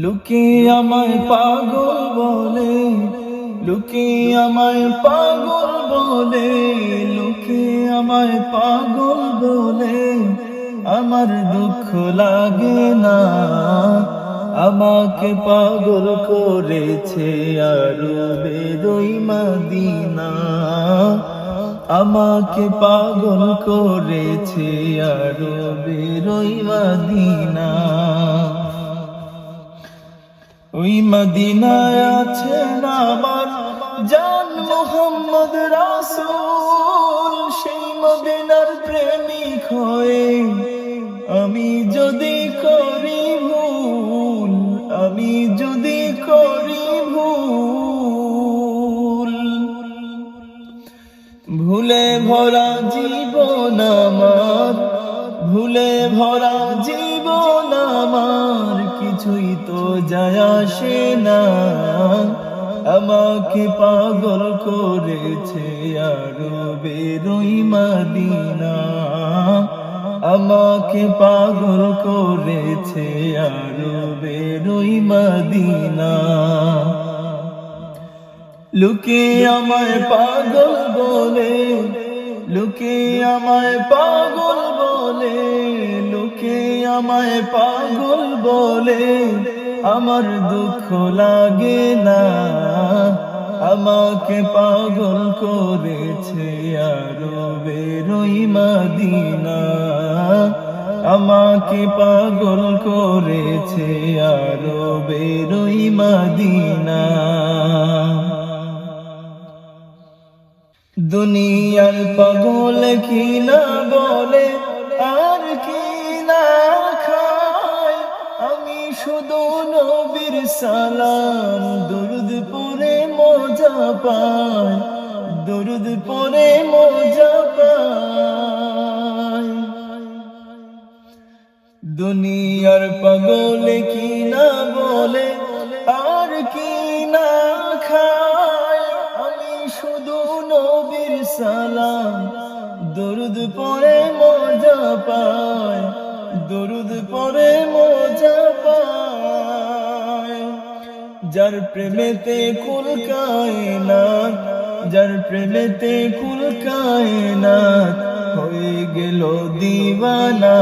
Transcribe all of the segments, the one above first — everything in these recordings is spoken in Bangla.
লোকে আমায় পাগল বলে, লোকে আমায় পাগল বলে, লোকে আমায় পাগল বলে, আমার দুঃখ লাগে না। আমাকে পাগল করেছে আরবের ওই মদিনা, আমাকে পাগল করেছে আরবের ওই মদিনা। ওই মদিনায় আছেন আমার জান মুহাম্মদ রাসূল, সেই মদিনার প্রেমিক হয়ে আমি যদি করি ভুল, আমি যদি করি ভুল, ভুলে ভরা জীবন আমার, ভুলে ভরা জীবন আমার, কিছুই তো যায় আসে না। আমাকে পাগল করেছে আরবের ওই মদিনা, আমাকে পাগল করেছে আরবের ওই মদিনা। লোকে আমায় পাগল বলে, লোকে আমায় পাগল বলে, লোকে আমায় পাগল বলে, আমার দুঃখ লাগে না। আমাকে পাগল করেছে আরবের ওই মদিনা, আমাকে পাগল করেছে আরবের ওই মদিনা। দুনিয়ার পাগল কি না বলে আর কি না খায়, আমি শুধু নবীর সালাম দুরুদ পড়ে মজা পাই, দুরুদ পড়ে মজা পাই। দুনিয়ার পাগল কি না বলে আর কি না খায়, আমি শুধু নবীর সালাম দুরুদ পড়ে মজা পাই, দুরুদ পড়ে মজা পাই। যার প্রেমেতে কুল কায়নাত, যার প্রেমেতে কুল কায়নাত হয়ে গেল দিওয়ানা,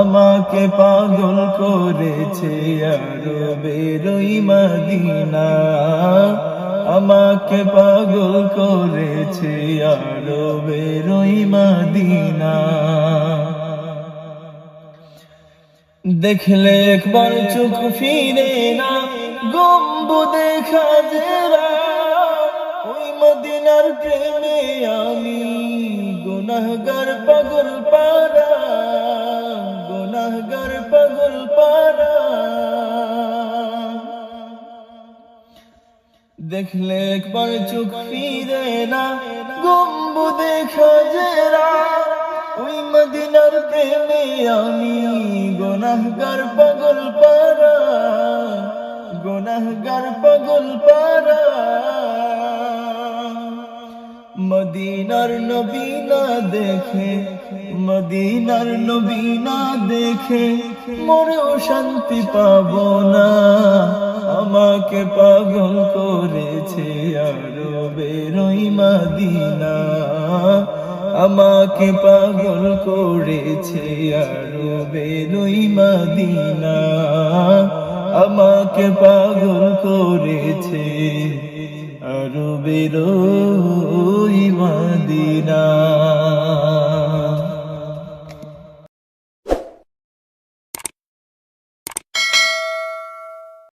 আমাকে পাগল করেছে আরবের ওই মদিনা, আমাকে পাগল করেছে আরবের ওই মদিনা। দেখলে একবার চোখ ফিরে না, গম্বুদে খাজরা, ওই মদিনার প্রেমে আমি গুনাহগার পাগল পারা, গুনাহগার পাগল পারা। দেখলে একবার চোখ ফিরে না, গম্বুদে খাজরা, ওই মদিনার প্রেমে আমি গুনাহগার পাগল পারা, গুনাহগার পাগল পারা। মদিনার নবী না দেখে, মদিনার নবী না দেখে মরেও শান্তি পাবো না। আমাকে পাগল করেছে আরবের ওই মদিনা, আমাকে পাগল করেছে আরবের ওই মদিনা, আমাকে পাগল করেছে আরবের ওই মদিনা।